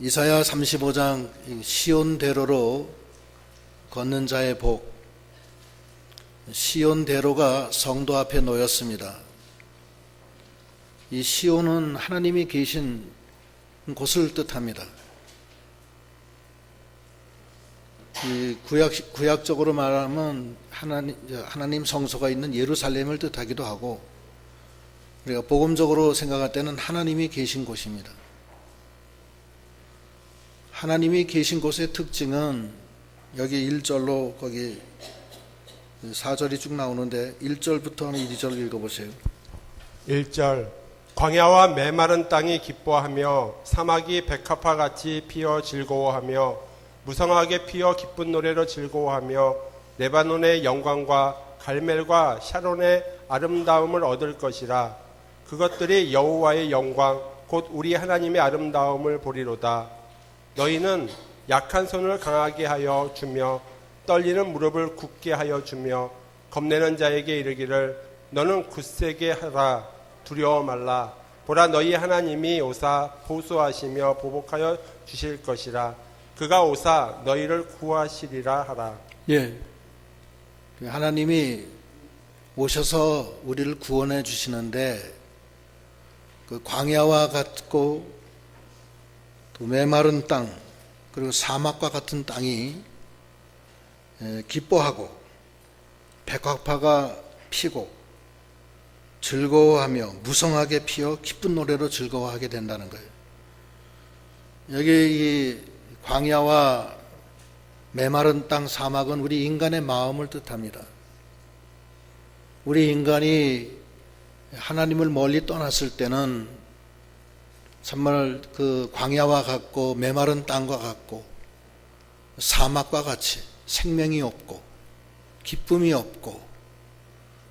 이사야 35장 시온대로로 걷는 자의 복. 시온대로가 성도 앞에 놓였습니다. 이 시온은 하나님이 계신 곳을 뜻합니다. 이 구약적으로 말하면 하나님 성소가 있는 예루살렘을 뜻하기도 하고, 우리가 복음적으로 생각할 때는 하나님이 계신 곳입니다. 하나님이 계신 곳의 특징은 여기 1절로 거기 4절이 쭉 나오는데 1절부터 2절 읽어보세요. 1절 광야와 메마른 땅이 기뻐하며 사막이 백합화같이 피어 즐거워하며 무성하게 피어 기쁜 노래로 즐거워하며 레바논의 영광과 갈멜과 샤론의 아름다움을 얻을 것이라. 그것들이 여호와의 영광 곧 우리 하나님의 아름다움을 보리로다. 너희는 약한 손을 강하게 하여 주며 떨리는 무릎을 굳게 하여 주며 겁내는 자에게 이르기를 너는 굳세게 하라. 두려워 말라. 보라, 너희 하나님이 오사 보수하시며 보복하여 주실 것이라. 그가 오사 너희를 구하시리라 하라. 예, 하나님이 오셔서 우리를 구원해 주시는데, 그 광야와 같고 또 메마른 땅, 그리고 사막과 같은 땅이 기뻐하고 백합화가 피고 즐거워하며 무성하게 피어 기쁜 노래로 즐거워하게 된다는 거예요. 여기 이 광야와 메마른 땅, 사막은 우리 인간의 마음을 뜻합니다. 우리 인간이 하나님을 멀리 떠났을 때는 정말 그 광야와 같고 메마른 땅과 같고 사막과 같이 생명이 없고 기쁨이 없고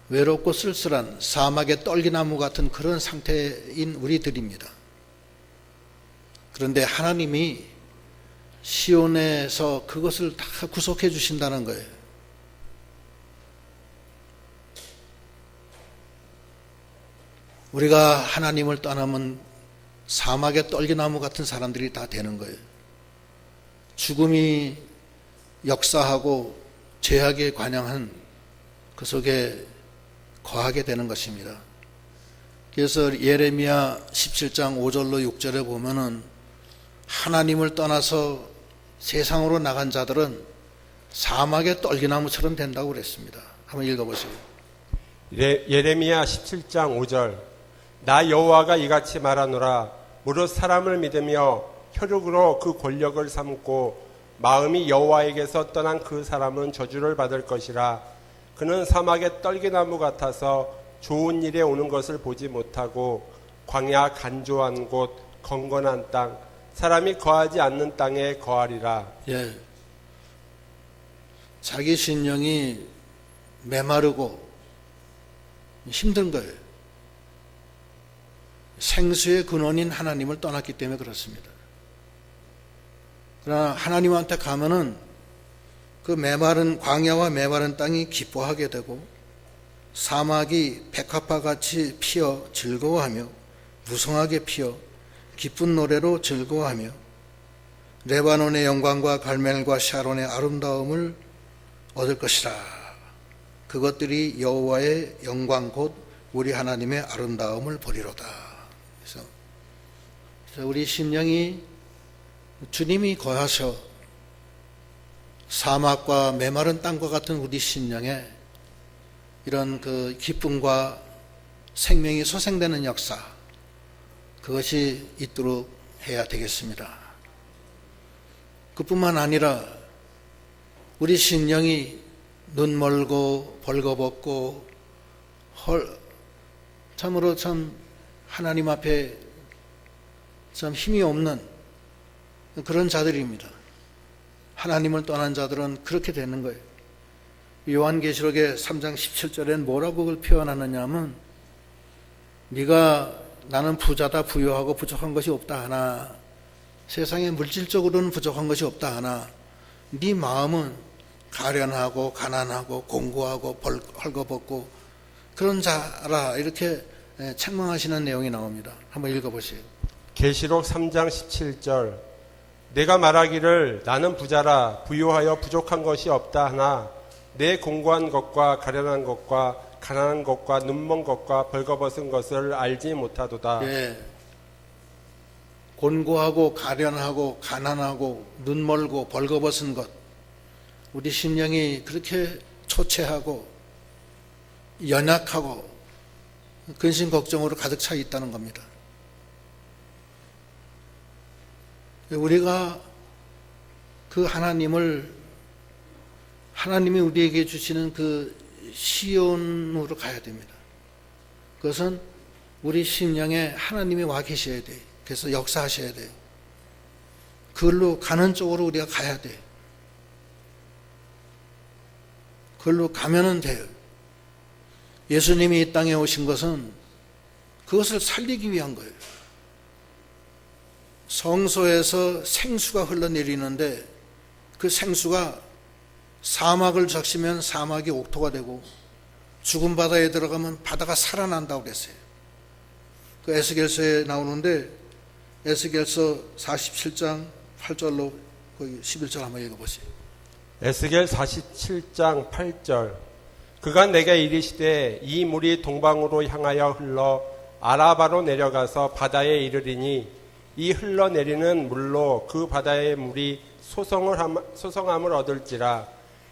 외롭고 쓸쓸한 사막의 떨기나무 같은 그런 상태인 우리들입니다. 그런데 하나님이 시온에서 그것을 다 구속해 주신다는 거예요. 우리가 하나님을 떠나면 사막의 떨기나무 같은 사람들이 다 되는 거예요. 죽음이 역사하고 죄악에 관영한 그 속에 거하게 되는 것입니다. 그래서 예레미야 17장 5절로 6절에 보면은 하나님을 떠나서 세상으로 나간 자들은 사막의 떨기나무처럼 된다고 그랬습니다. 한번 읽어보세요. 예레미야 17장 5절 나 여호와가 이같이 말하노라. 무릇 사람을 믿으며 혈육으로 그 권력을 삼고 마음이 여호와에게서 떠난 그 사람은 저주를 받을 것이라. 그는 사막의 떨기나무 같아서 좋은 일에 오는 것을 보지 못하고 광야 간조한 곳 건건한 땅 사람이 거하지 않는 땅에 거하리라. 예, 자기 신령이 메마르고 힘든 거예요. 생수의 근원인 하나님을 떠났기 때문에 그렇습니다. 그러나 하나님한테 가면은 그 메마른 광야와 메마른 땅이 기뻐하게 되고 사막이 백합화같이 피어 즐거워하며 무성하게 피어 기쁜 노래로 즐거워하며 레바논의 영광과 갈멜과 샤론의 아름다움을 얻을 것이라. 그것들이 여호와의 영광 곧 우리 하나님의 아름다움을 보리로다. 그래서 우리 심령이 주님이 거하셔 사막과 메마른 땅과 같은 우리 심령에 이런 그 기쁨과 생명이 소생되는 역사, 그것이 있도록 해야 되겠습니다. 그뿐만 아니라 우리 심령이 눈 멀고 벌거벗고 참으로 참 하나님 앞에 참 힘이 없는 그런 자들입니다. 하나님을 떠난 자들은 그렇게 되는 거예요. 요한계시록의 3장 17절엔 뭐라고 그걸 표현하느냐 하면 네가 나는 부자다 부유하고 부족한 것이 없다 하나 세상에 물질적으로는 부족한 것이 없다 하나 네 마음은 가련하고 가난하고 공고하고 헐거벗고 그런 자라 이렇게 책망하시는 내용이 나옵니다. 한번 읽어보세요. 계시록 3장 17절 내가 말하기를 나는 부자라 부유하여 부족한 것이 없다 하나 내 공고한 것과 가련한 것과 가난한 것과 눈먼 것과 벌거벗은 것을 알지 못하도다. 예. 곤고하고 가련하고 가난하고 눈멀고 벌거벗은 것, 우리 심령이 그렇게 초췌하고 연약하고 근심 걱정으로 가득 차 있다는 겁니다. 우리가 그 하나님이 우리에게 주시는 그 시온으로 가야 됩니다. 그것은 우리 심령에 하나님이 와 계셔야 돼요. 그래서 역사하셔야 돼요. 그걸로 가는 쪽으로 우리가 가야 돼요. 그걸로 가면은 돼요. 예수님이 이 땅에 오신 것은 그것을 살리기 위한 거예요. 성소에서 생수가 흘러내리는데 그 생수가 사막을 적시면 사막이 옥토가 되고 죽은 바다에 들어가면 바다가 살아난다고 그랬어요. 그 에스겔서에 나오는데 에스겔서 47장 8절로 거기 11절 한번 읽어보세요. 에스겔 47장 8절 그가 내게 이르시되 이 물이 동방으로 향하여 흘러 아라바로 내려가서 바다에 이르리니 이 흘러내리는 물로 그 바다의 물이 소성함을 얻을지라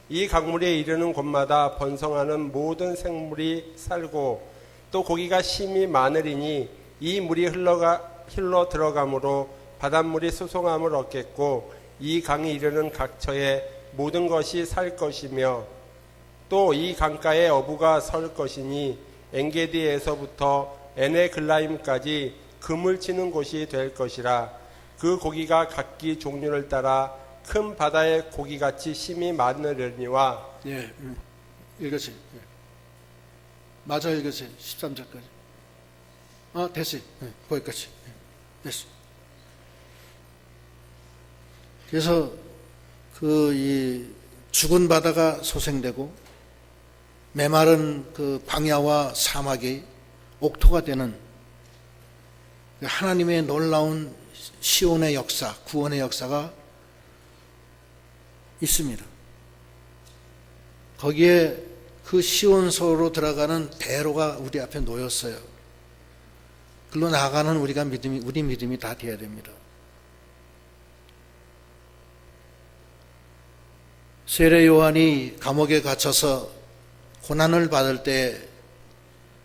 이 강물에 이르는 곳마다 번성하는 모든 생물이 살고 또 고기가 심히 많으리니 이 물이 흘러 들어가므로 바닷물이 소성함을 얻겠고 이 강이 이르는 각처에 모든 것이 살 것이며 또 이 강가에 어부가 설 것이니 엔게디에서부터 에네글라임까지 금을 치는 곳이 될 것이라 그 고기가 각기 종류를 따라 큰 바다의 고기같이 심히 많으려니와. 예, 읽으세요. 예. 맞아 읽으세요. 13절까지. 됐어요. 예, 거기까지. 예, 됐어요. 그래서 이 죽은 바다가 소생되고 메마른 그 광야와 사막이 옥토가 되는 하나님의 놀라운 시온의 역사, 구원의 역사가 있습니다. 거기에 그 시온서로 들어가는 대로가 우리 앞에 놓였어요. 글로 나아가는 우리 믿음이 다 돼야 됩니다. 세례 요한이 감옥에 갇혀서 고난을 받을 때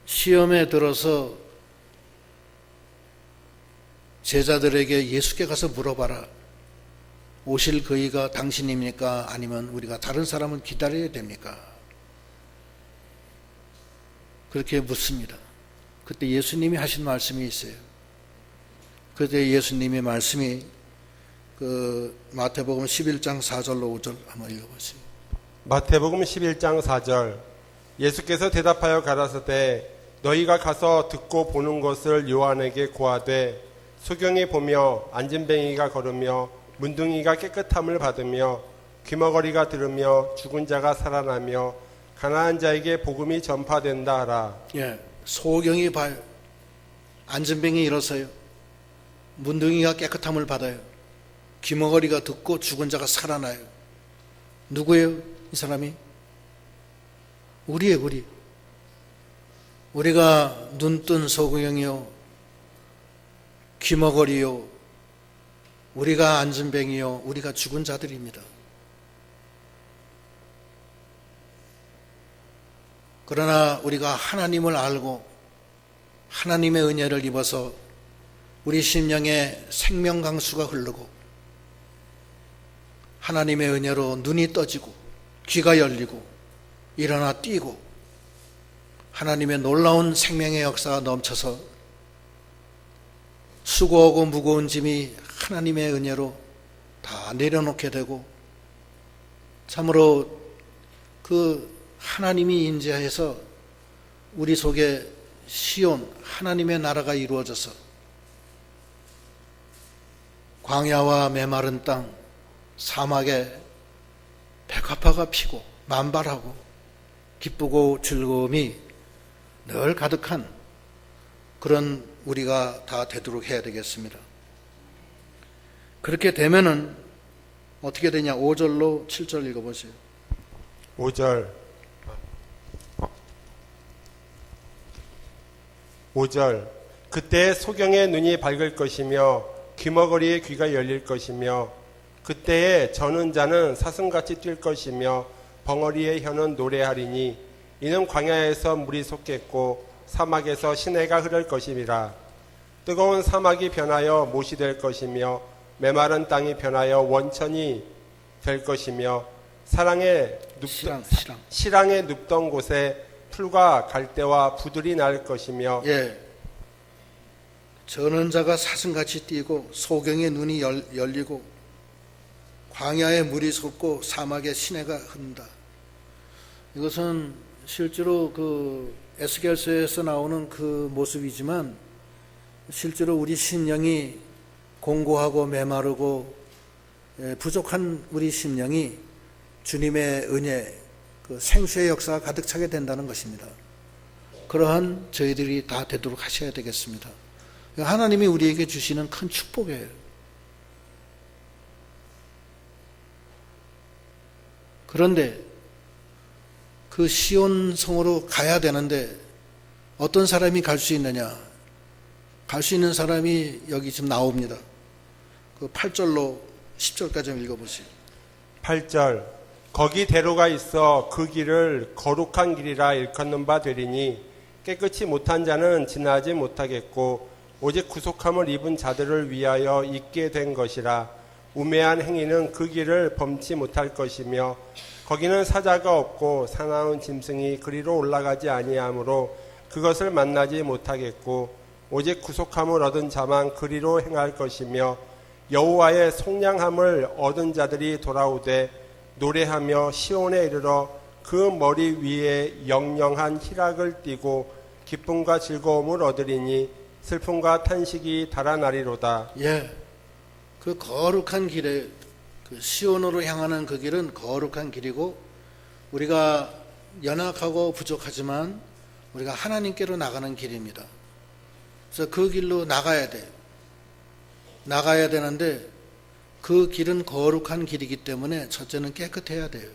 시험에 들어서 제자들에게 예수께 가서 물어봐라. 오실 그이가 당신입니까? 아니면 우리가 다른 사람을 기다려야 됩니까? 그렇게 묻습니다. 그때 예수님이 하신 말씀이 있어요. 그때 예수님의 말씀이 마태복음 11장 4절로 5절 한번 읽어보세요. 마태복음 11장 4절 예수께서 대답하여 가라사대 너희가 가서 듣고 보는 것을 요한에게 고하되 소경이 보며 안진뱅이가 걸으며 문둥이가 깨끗함을 받으며 귀머거리가 들으며 죽은 자가 살아나며 가난한 자에게 복음이 전파된다 하라. 예, 소경이 봐요. 안진뱅이 일어서요. 문둥이가 깨끗함을 받아요. 귀머거리가 듣고 죽은 자가 살아나요. 누구예요? 이 사람이? 우리예요, 우리. 우리가 눈뜬 소경이요, 귀머거리요, 우리가 안진뱅이요, 우리가 죽은 자들입니다. 그러나 우리가 하나님을 알고 하나님의 은혜를 입어서 우리 심령에 생명 강수가 흐르고 하나님의 은혜로 눈이 떠지고 귀가 열리고 일어나 뛰고 하나님의 놀라운 생명의 역사가 넘쳐서 수고하고 무거운 짐이 하나님의 은혜로 다 내려놓게 되고 참으로 그 하나님이 인자해서 우리 속에 시온 하나님의 나라가 이루어져서 광야와 메마른 땅 사막에 백합화가 피고 만발하고 기쁘고 즐거움이 늘 가득한 그런 우리가 다 되도록 해야 되겠습니다. 그렇게 되면은 어떻게 되냐? 5절로 7절 읽어보세요. 5절. 5절. 그때 소경의 눈이 밝을 것이며 귀머거리의 귀가 열릴 것이며 그때에 저는 자는 사슴같이 뛸 것이며 벙어리의 혀는 노래하리니 이는 광야에서 물이 솟겠고 사막에서 시내가 흐를 것임이라. 뜨거운 사막이 변하여 못이 될 것이며 메마른 땅이 변하여 원천이 될 것이며 시랑에 눕던 곳에 풀과 갈대와 부들이 날 것이며 예. 저는 자가 사슴같이 뛰고 소경의 눈이 열리고 광야에 물이 솟고 사막에 시내가 흐른다. 이것은 실제로 그 에스겔서에서 나오는 그 모습이지만 실제로 우리 심령이 공고하고 메마르고 부족한 우리 심령이 주님의 은혜, 그 생수의 역사가 가득 차게 된다는 것입니다. 그러한 저희들이 다 되도록 하셔야 되겠습니다. 하나님이 우리에게 주시는 큰 축복이에요. 그런데 그 시온 성으로 가야 되는데 어떤 사람이 갈 수 있느냐? 갈 수 있는 사람이 여기 지금 나옵니다. 그 8절로 10절까지 좀 읽어보세요. 8절. 거기 대로가 있어 그 길을 거룩한 길이라 일컫는 바 되리니 깨끗이 못한 자는 지나지 못하겠고 오직 구속함을 입은 자들을 위하여 있게 된 것이라. 우매한 행위는 그 길을 범치 못할 것이며 거기는 사자가 없고 사나운 짐승이 그리로 올라가지 아니하므로 그것을 만나지 못하겠고 오직 구속함을 얻은 자만 그리로 행할 것이며 여호와의 속량함을 얻은 자들이 돌아오되 노래하며 시온에 이르러 그 머리 위에 영영한 희락을 띠고 기쁨과 즐거움을 얻으리니 슬픔과 탄식이 달아나리로다. 예, 그 거룩한 길에 그 시온으로 향하는 그 길은 거룩한 길이고 우리가 연약하고 부족하지만 우리가 하나님께로 나가는 길입니다. 그래서 그 길로 나가야 돼요. 나가야 되는데 그 길은 거룩한 길이기 때문에 첫째는 깨끗해야 돼요.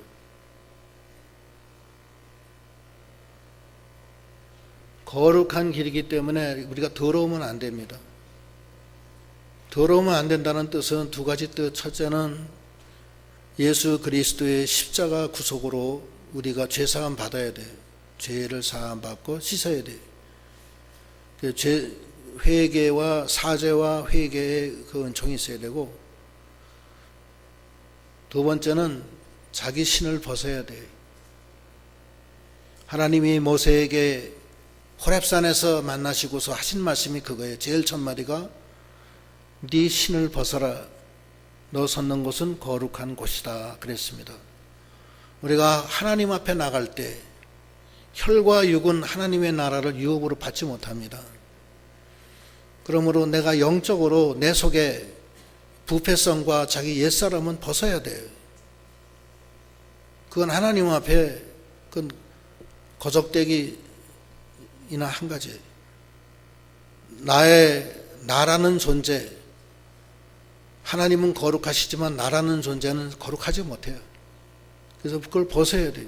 거룩한 길이기 때문에 우리가 더러우면 안 됩니다. 더러우면 안 된다는 뜻은 두 가지 뜻. 첫째는 예수 그리스도의 십자가 구속으로 우리가 죄사함 받아야 돼요. 죄를 사함 받고 씻어야 돼요. 회개와 사죄와 회개의 그 은총이 있어야 되고, 두 번째는 자기 신을 벗어야 돼요. 하나님이 모세에게 호렙산에서 만나시고서 하신 말씀이 그거예요. 제일 첫 마디가 네 신을 벗어라. 너 섰는 곳은 거룩한 곳이다 그랬습니다. 우리가 하나님 앞에 나갈 때 혈과 육은 하나님의 나라를 유업으로 받지 못합니다. 그러므로 내가 영적으로 내 속에 부패성과 자기 옛사람은 벗어야 돼요. 그건 하나님 앞에 그건 거적대기이나 한 가지. 나라는 존재, 하나님은 거룩하시지만 나라는 존재는 거룩하지 못해요. 그래서 그걸 벗어야 돼요.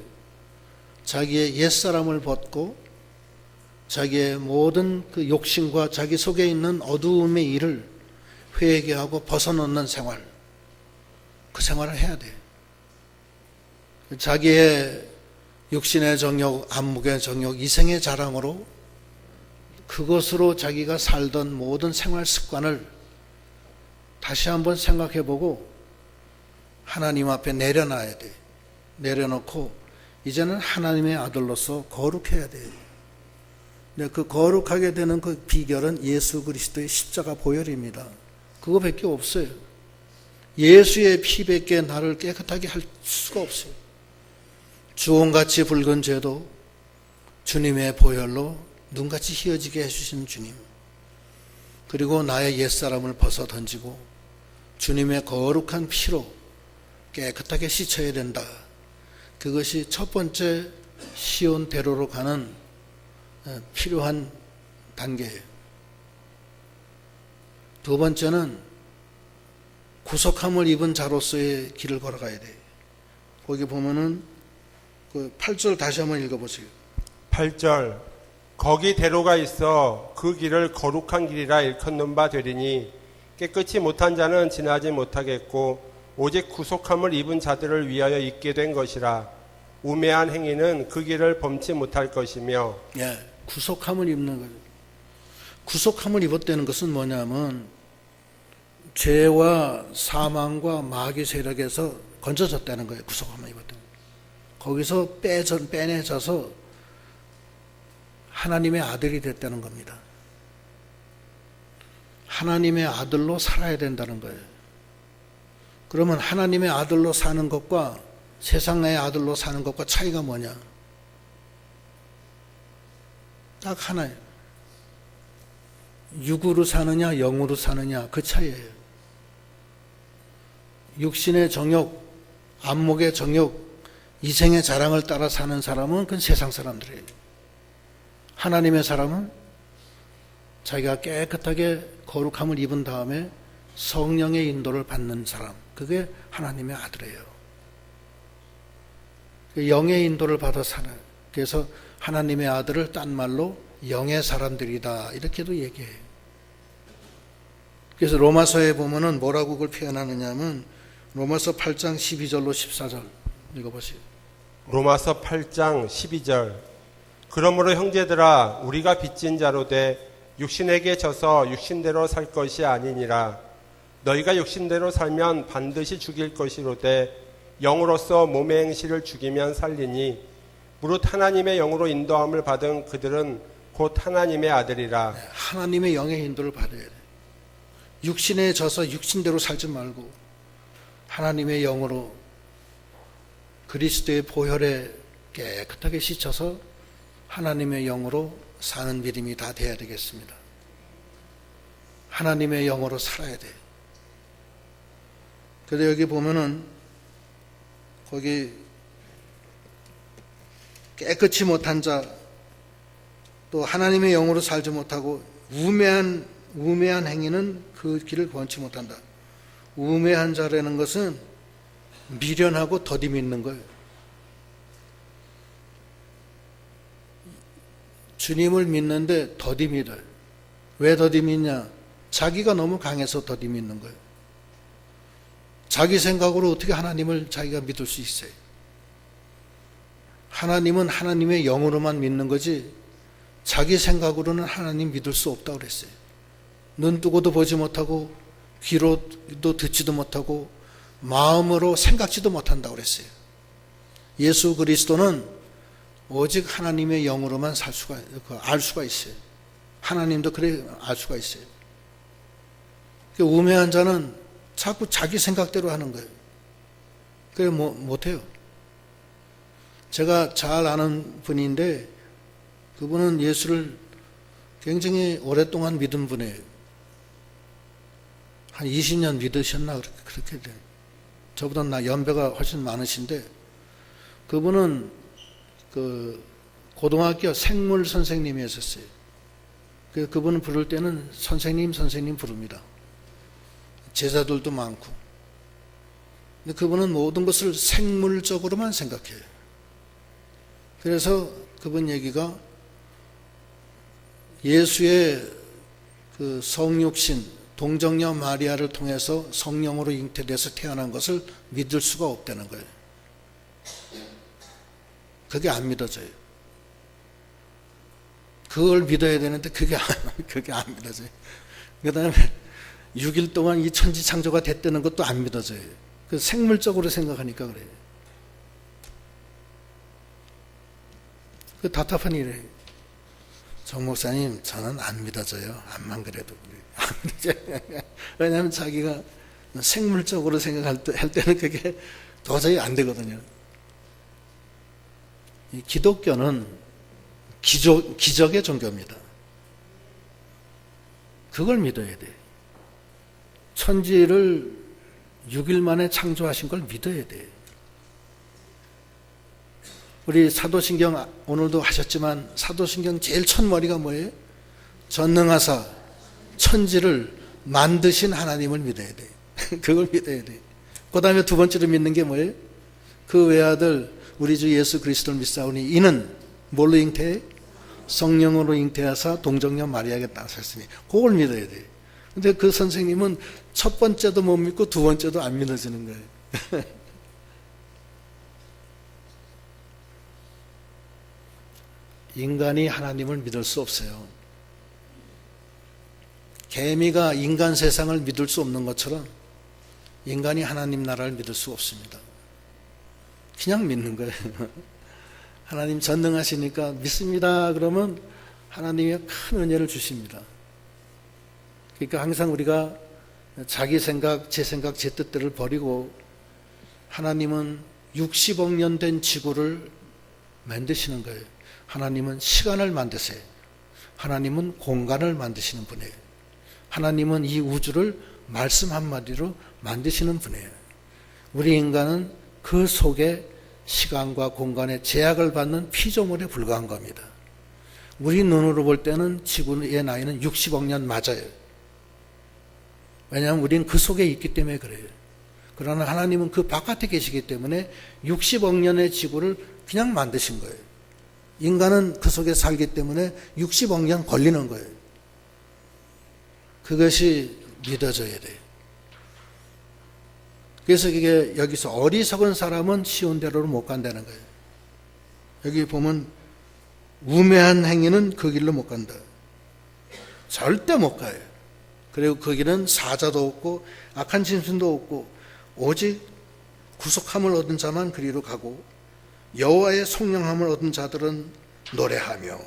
자기의 옛사람을 벗고 자기의 모든 그 욕심과 자기 속에 있는 어두움의 일을 회개하고 벗어놓는 생활, 그 생활을 해야 돼요. 자기의 육신의 정욕, 안목의 정욕, 이생의 자랑으로 그것으로 자기가 살던 모든 생활 습관을 다시 한번 생각해보고 하나님 앞에 내려놔야 돼요. 내려놓고 이제는 하나님의 아들로서 거룩해야 돼요. 근데 그 거룩하게 되는 그 비결은 예수 그리스도의 십자가 보혈입니다. 그거밖에 없어요. 예수의 피밖에 나를 깨끗하게 할 수가 없어요. 주홍같이 붉은 죄도 주님의 보혈로 눈같이 희어지게 해주시는 주님, 그리고 나의 옛사람을 벗어 던지고 주님의 거룩한 피로 깨끗하게 씻어야 된다. 그것이 첫 번째 시온 대로로 가는 필요한 단계예요. 두 번째는 구속함을 입은 자로서의 길을 걸어가야 돼. 거기 보면은 그 8절 다시 한번 읽어보세요. 8절 거기 대로가 있어 그 길을 거룩한 길이라 일컫는 바 되리니 깨끗이 못한 자는 지나지 못하겠고 오직 구속함을 입은 자들을 위하여 있게 된 것이라. 우매한 행위는 그 길을 범치 못할 것이며. 예, 구속함을 입는 거죠. 구속함을 입었다는 것은 뭐냐면 죄와 사망과 마귀 세력에서 건져졌다는 거예요. 구속함을 입었다는 거예요. 거기서 빼내져서 하나님의 아들이 됐다는 겁니다. 하나님의 아들로 살아야 된다는 거예요. 그러면 하나님의 아들로 사는 것과 세상의 아들로 사는 것과 차이가 뭐냐? 딱 하나예요. 육으로 사느냐 영으로 사느냐 그 차이예요. 육신의 정욕, 안목의 정욕, 이생의 자랑을 따라 사는 사람은 그건 세상 사람들이에요. 하나님의 사람은 자기가 깨끗하게 거룩함을 입은 다음에 성령의 인도를 받는 사람, 그게 하나님의 아들이에요. 영의 인도를 받아 살아요. 그래서 하나님의 아들을 딴 말로 영의 사람들이다 이렇게도 얘기해요. 그래서 로마서에 보면은 뭐라고 그걸 표현하느냐 하면 로마서 8장 12절로 14절 읽어보세요. 로마서 8장 12절 그러므로 형제들아 우리가 빚진 자로 돼 육신에게 져서 육신대로 살 것이 아니니라. 너희가 육신대로 살면 반드시 죽일 것이로되 영으로서 몸의 행실을 죽이면 살리니 무릇 하나님의 영으로 인도함을 받은 그들은 곧 하나님의 아들이라. 하나님의 영의 인도를 받아야 돼. 육신에 져서 육신대로 살지 말고 하나님의 영으로 그리스도의 보혈에 깨끗하게 씻어서 하나님의 영으로 사는 믿음이 다 돼야 되겠습니다. 하나님의 영으로 살아야 돼. 그래서 여기 보면은 거기 깨끗이 못한 자, 또 하나님의 영으로 살지 못하고 우매한 행위는 그 길을 권치 못한다. 우매한 자라는 것은 미련하고 더디 믿는 거예요. 주님을 믿는데 더디 믿어요. 왜 더디 믿냐? 자기가 너무 강해서 더디 믿는 거예요. 자기 생각으로 어떻게 하나님을 자기가 믿을 수 있어요? 하나님은 하나님의 영으로만 믿는 거지 자기 생각으로는 하나님 믿을 수 없다고 그랬어요. 눈 뜨고도 보지 못하고 귀로도 듣지도 못하고 마음으로 생각지도 못한다고 그랬어요. 예수 그리스도는 오직 하나님의 영으로만 알 수가 있어요. 하나님도 그래 알 수가 있어요. 우매한 자는 자꾸 자기 생각대로 하는 거예요. 그래 못해요. 제가 잘 아는 분인데 그분은 예수를 굉장히 오랫동안 믿은 분이에요. 한 20년 믿으셨나 그렇게 돼요. 저보다 연배가 훨씬 많으신데 그분은 그 고등학교 생물 선생님이었어요. 그분은 부를 때는 선생님 부릅니다. 제자들도 많고. 근데 그분은 모든 것을 생물적으로만 생각해요. 그래서 그분 얘기가 예수의 그 성육신 동정녀 마리아를 통해서 성령으로 잉태돼서 태어난 것을 믿을 수가 없다는 거예요. 그게 안 믿어져요. 그걸 믿어야 되는데 그게 안 믿어져요. 그 다음에 6일 동안 이 천지 창조가 됐다는 것도 안 믿어져요. 그 생물적으로 생각하니까 그래요. 그 답답한 일이에요. 정 목사님, 저는 안 믿어져요. 암만 그래도. 안 믿어져요. 왜냐하면 자기가 생물적으로 생각할 때는 그게 도저히 안 되거든요. 이 기독교는 기적의 종교입니다. 그걸 믿어야 돼. 천지를 6일 만에 창조하신 걸 믿어야 돼. 우리 사도신경 오늘도 하셨지만 사도신경 제일 첫머리가 뭐예요? 전능하사 천지를 만드신 하나님을 믿어야 돼. 그걸 믿어야 돼. 그 다음에 두 번째로 믿는 게 뭐예요? 그 외아들 우리 주 예수 그리스도를 믿사오니 이는 뭘로 잉태해? 성령으로 잉태하사 동정녀 마리아에게 나셨으니 그걸 믿어야 돼. 근데 그 선생님은 첫 번째도 못 믿고 두 번째도 안 믿어지는 거예요. 인간이 하나님을 믿을 수 없어요. 개미가 인간 세상을 믿을 수 없는 것처럼 인간이 하나님 나라를 믿을 수 없습니다. 그냥 믿는 거예요. 하나님 전능하시니까 믿습니다. 그러면 하나님이 큰 은혜를 주십니다. 그러니까 항상 우리가 자기 생각, 제 뜻대로 버리고 하나님은 60억 년 된 지구를 만드시는 거예요. 하나님은 시간을 만드세요. 하나님은 공간을 만드시는 분이에요. 하나님은 이 우주를 말씀 한마디로 만드시는 분이에요. 우리 인간은 그 속에 시간과 공간의 제약을 받는 피조물에 불과한 겁니다. 우리 눈으로 볼 때는 지구의 나이는 60억 년 맞아요. 왜냐하면 우리는 그 속에 있기 때문에 그래요. 그러나 하나님은 그 바깥에 계시기 때문에 60억 년의 지구를 그냥 만드신 거예요. 인간은 그 속에 살기 때문에 60억 년 걸리는 거예요. 그것이 믿어져야 돼요. 그래서 이게 여기서 어리석은 사람은 쉬운 대로로 못 간다는 거예요. 여기 보면 우매한 행위는 그 길로 못 간다. 절대 못 가요. 그리고 그 길은 사자도 없고 악한 짐승도 없고 오직 구속함을 얻은 자만 그리로 가고 여호와의 속량함을 얻은 자들은 노래하며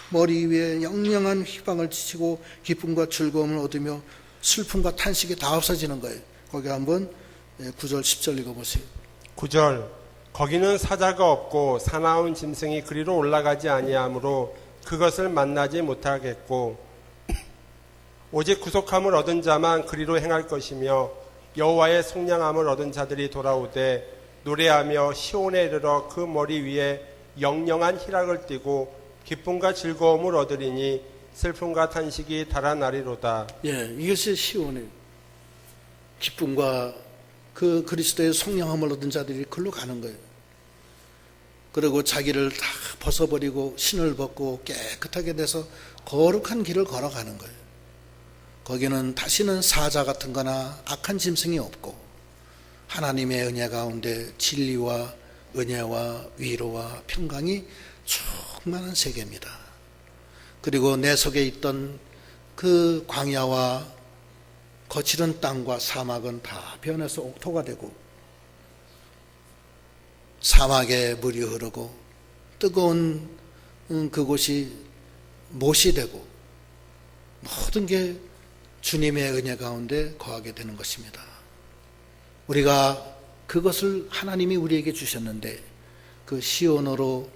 머리 위에 영영한 희망을 지치고 기쁨과 즐거움을 얻으며 슬픔과 탄식이 다 없어지는 거예요. 거기 한번 9절 10절 읽어보세요. 9절 거기는 사자가 없고 사나운 짐승이 그리로 올라가지 아니하므로 그것을 만나지 못하겠고 오직 구속함을 얻은 자만 그리로 행할 것이며 여호와의 속량함을 얻은 자들이 돌아오되 노래하며 시온에 이르러 그 머리 위에 영영한 희락을 띠고 기쁨과 즐거움을 얻으리니 슬픔과 탄식이 달아나리로다. 예, 이것이 시온이에요. 기쁨과 그 그리스도의 속량함을 얻은 자들이 글로 가는 거예요. 그리고 자기를 다 벗어버리고 신을 벗고 깨끗하게 돼서 거룩한 길을 걸어가는 거예요. 거기는 다시는 사자 같은 거나 악한 짐승이 없고 하나님의 은혜 가운데 진리와 은혜와 위로와 평강이 충만한 세계입니다. 그리고 내 속에 있던 그 광야와 거칠은 땅과 사막은 다 변해서 옥토가 되고 사막에 물이 흐르고 뜨거운 그곳이 못이 되고 모든 게 주님의 은혜 가운데 거하게 되는 것입니다. 우리가 그것을 하나님이 우리에게 주셨는데 그 시온으로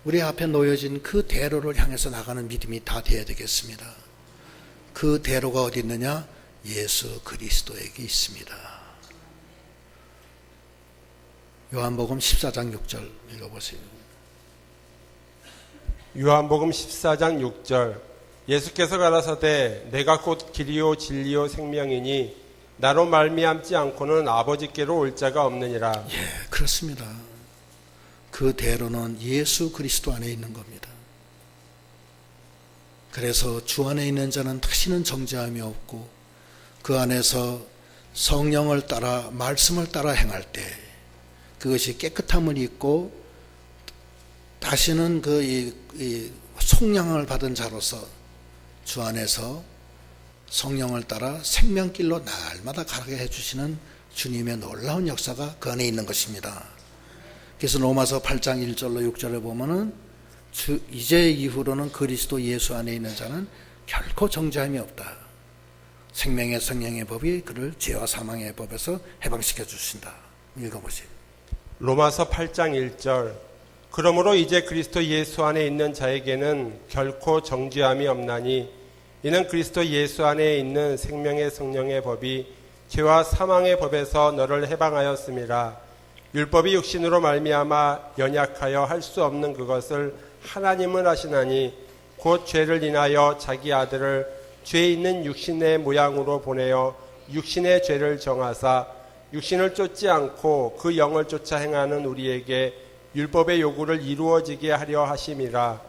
우리 앞에 놓여진 그 대로를 향해서 나가는 믿음이 다 되어야 되겠습니다. 그 대로가 어디 있느냐? 예수 그리스도에게 있습니다. 요한복음 14장 6절 읽어보세요. 요한복음 14장 6절 예수께서 가라사대 내가 곧 길이요 진리요 생명이니 나로 말미암지 않고는 아버지께로 올 자가 없느니라. 예, 그렇습니다. 그 대로는 예수 그리스도 안에 있는 겁니다. 그래서 주 안에 있는 자는 다시는 정죄함이 없고 그 안에서 성령을 따라 말씀을 따라 행할 때 그것이 깨끗함을 입고 다시는 그 속량을 받은 자로서 주 안에서 성령을 따라 생명길로 날마다 가게 해주시는 주님의 놀라운 역사가 그 안에 있는 것입니다. 그래서 로마서 8장 1절로 6절에 보면은 이제 이후로는 그리스도 예수 안에 있는 자는 결코 정죄함이 없다. 생명의 성령의 법이 그를 죄와 사망의 법에서 해방시켜 주신다. 읽어보세요. 로마서 8장 1절 그러므로 이제 그리스도 예수 안에 있는 자에게는 결코 정죄함이 없나니 이는 그리스도 예수 안에 있는 생명의 성령의 법이 죄와 사망의 법에서 너를 해방하였음이라. 율법이 육신으로 말미암아 연약하여 할 수 없는 그것을 하나님은 하시나니 곧 죄를 인하여 자기 아들을 죄 있는 육신의 모양으로 보내어 육신의 죄를 정하사 육신을 쫓지 않고 그 영을 쫓아 행하는 우리에게 율법의 요구를 이루어지게 하려 하심이라.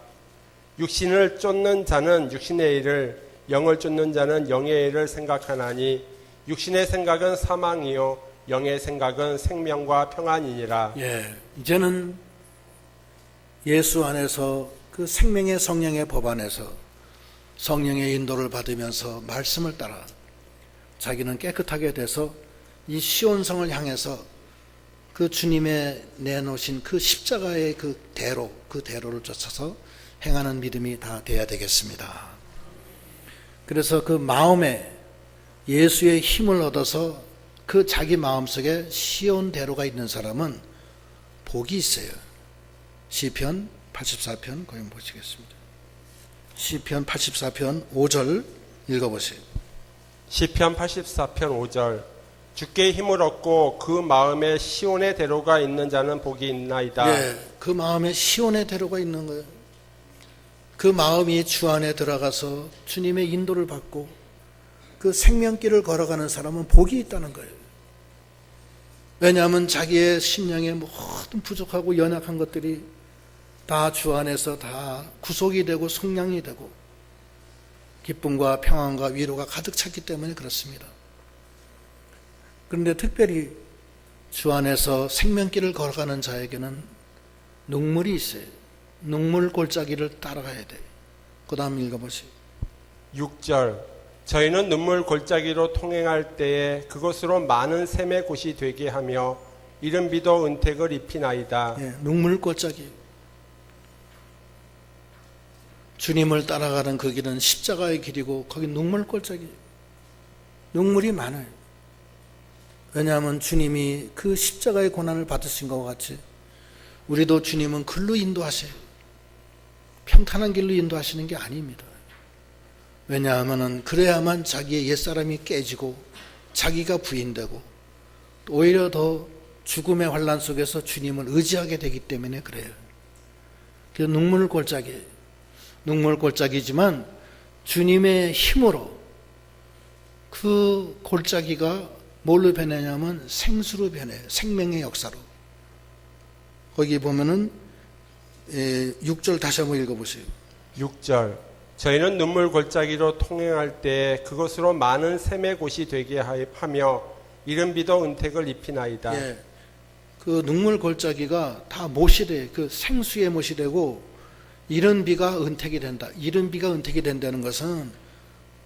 육신을 쫓는 자는 육신의 일을, 영을 쫓는 자는 영의 일을 생각하나니 육신의 생각은 사망이요 영의 생각은 생명과 평안이니라. 예, 이제는 예수 안에서 그 생명의 성령의 법 안에서 성령의 인도를 받으면서 말씀을 따라 자기는 깨끗하게 돼서 이 시온성을 향해서 그 주님의 내놓으신 그 십자가의 그 대로를 쫓아서 행하는 믿음이 다 돼야 되겠습니다. 그래서 그 마음에 예수의 힘을 얻어서 그 자기 마음속에 시온 대로가 있는 사람은 복이 있어요. 시편 84편 거기 보시겠습니다. 시편 84편 5절 읽어보세요. 시편 84편 5절. 주께 힘을 얻고 그 마음에 시온의 대로가 있는 자는 복이 있나이다. 예, 그 마음에 시온의 대로가 있는 거예요. 그 마음이 주 안에 들어가서 주님의 인도를 받고 그 생명길을 걸어가는 사람은 복이 있다는 거예요. 왜냐하면 자기의 심령의 모든 부족하고 연약한 것들이 다 주 안에서 다 구속이 되고 속량이 되고 기쁨과 평안과 위로가 가득 찼기 때문에 그렇습니다. 그런데 특별히 주 안에서 생명길을 걸어가는 자에게는 눈물이 있어요. 눈물 골짜기를 따라가야 돼요. 그 다음 읽어보세요. 6절. 저희는 눈물 골짜기로 통행할 때에 그것으로 많은 샘의 곳이 되게 하며 이른 비도 은택을 입히나이다. 예, 눈물 골짜기. 주님을 따라가는 그 길은 십자가의 길이고 거기 눈물 골짜기. 눈물이 많아요. 왜냐하면 주님이 그 십자가의 고난을 받으신 것과 같이 우리도 주님은 글로 인도하세요. 평탄한 길로 인도하시는 게 아닙니다. 왜냐하면 그래야만 자기의 옛사람이 깨지고 자기가 부인되고 오히려 더 죽음의 환란 속에서 주님을 의지하게 되기 때문에 그래요. 그 눈물 골짜기. 눈물 골짜기지만 주님의 힘으로 그 골짜기가 뭘로 변하냐면 생수로 변해요. 생명의 역사로. 거기 보면은 6절 다시 한번 읽어보세요. 6절. 저희는 눈물 골짜기로 통행할 때 그것으로 많은 샘의 곳이 되게 하며 이른 비도 은택을 입히나이다. 예, 그 눈물 골짜기가 다 못이 돼. 그 생수의 못이 되고 이른 비가 은택이 된다. 이른 비가 은택이 된다는 것은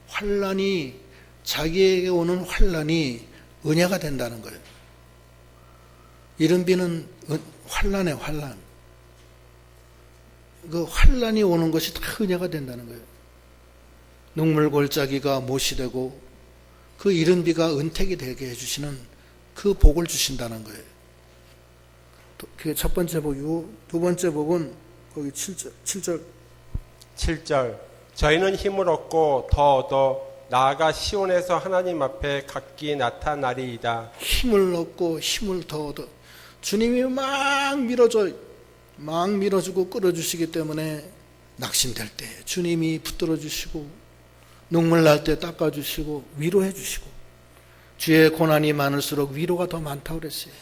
환란이 자기에게 오는 환란이 은혜가 된다는 거예요. 이른 비는 환란에 환란. 그 환란이 오는 것이 다 은혜가 된다는 거예요. 눈물 골짜기가 못이 되고 그 이른 비가 은택이 되게 해주시는 그 복을 주신다는 거예요. 그게 첫 번째 복이고 두 번째 복은 거기 7절 7절. 저희는 힘을 얻고 더 얻어 나아가 시온에서 하나님 앞에 각기 나타나리이다. 힘을 얻고 힘을 더 얻어. 주님이 막 밀어주고 끌어주시기 때문에 낙심될 때 주님이 붙들어 주시고 눈물 날 때 닦아주시고 위로해 주시고 주의 고난이 많을수록 위로가 더 많다고 그랬어요.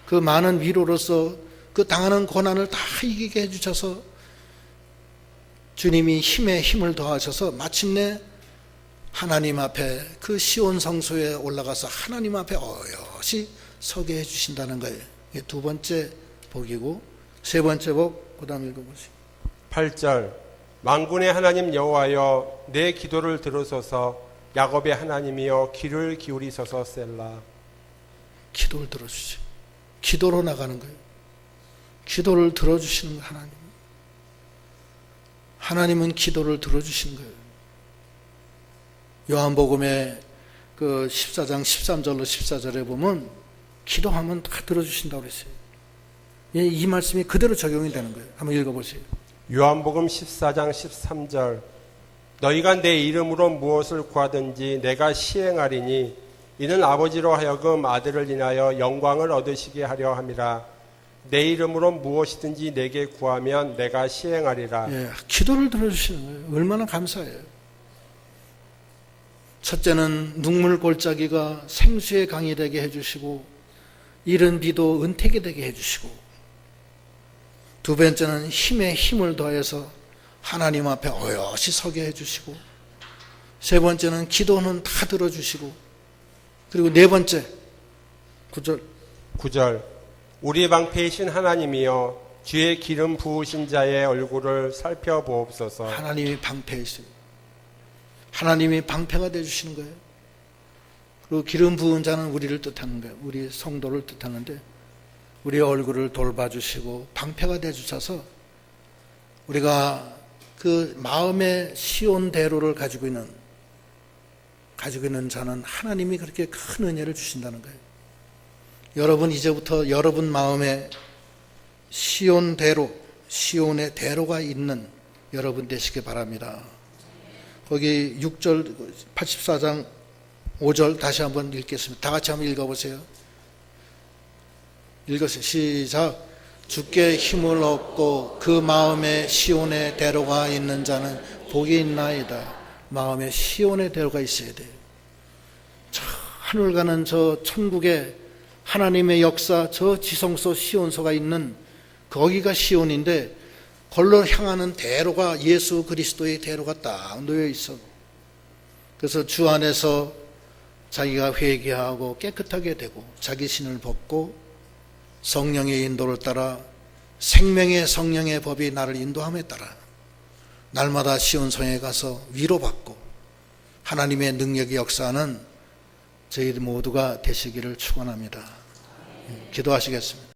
그 많은 위로로서 그 당하는 고난을 다 이기게 해주셔서 주님이 힘에 힘을 더하셔서 마침내 하나님 앞에 그 시온 성소에 올라가서 하나님 앞에 어여시 서게 해주신다는 거예요. 이게 두 번째 복이고 세 번째 복 그 다음 읽어보시죠. 8절. 만군의 하나님 여호와여 내 기도를 들으소서 야곱의 하나님이여 귀를 기울이소서 셀라. 기도를 들어주세요. 기도로 나가는 거예요. 기도를 들어주시는 하나님. 하나님은 기도를 들어주시는 거예요. 요한복음의 그 14장 13절로 14절에 보면 기도하면 다 들어주신다고 그랬어요. 이 말씀이 그대로 적용이 되는 거예요. 한번 읽어보세요. 요한복음 14장 13절. 너희가 내 이름으로 무엇을 구하든지 내가 시행하리니 이는 아버지로 하여금 아들을 인하여 영광을 얻으시게 하려 함이라. 내 이름으로 무엇이든지 내게 구하면 내가 시행하리라. 예, 기도를 들어주시는 거예요. 얼마나 감사해요. 첫째는 눈물 골짜기가 생수의 강이 되게 해주시고 이른 비도 은택이 되게 해주시고, 두 번째는 힘에 힘을 더해서 하나님 앞에 어여시 서게 해주시고, 세 번째는 기도는 다 들어주시고, 그리고 네 번째 9절 우리 방패이신 하나님이여 주의 기름 부으신 자의 얼굴을 살펴보옵소서. 하나님이 방패이세요. 하나님이 방패가 되어주시는 거예요. 그리고 기름 부은 자는 우리를 뜻하는 거예요. 우리 성도를 뜻하는데 우리의 얼굴을 돌봐주시고 방패가 되어주셔서 우리가 그 마음의 시온대로를 가지고 있는 자는 하나님이 그렇게 큰 은혜를 주신다는 거예요. 여러분 이제부터 여러분 마음에 시온대로, 시온의 대로가 있는 여러분 되시기 바랍니다. 거기 6절 84장 5절 다시 한번 읽겠습니다. 다 같이 한번 읽어보세요. 읽으세요. 시작. 주께 힘을 얻고 그 마음에 시온의 대로가 있는 자는 복이 있나이다. 마음에 시온의 대로가 있어야 돼요. 저 하늘 가는 저 천국에 하나님의 역사, 저 지성소 시온소가 있는 거기가 시온인데 걸로 향하는 대로가 예수 그리스도의 대로가 딱 놓여 있어. 그래서 주 안에서 자기가 회개하고 깨끗하게 되고 자기 신을 벗고 성령의 인도를 따라 생명의 성령의 법이 나를 인도함에 따라 날마다 시온성에 가서 위로받고 하나님의 능력의 역사는 저희 모두가 되시기를 축원합니다. 기도하시겠습니다.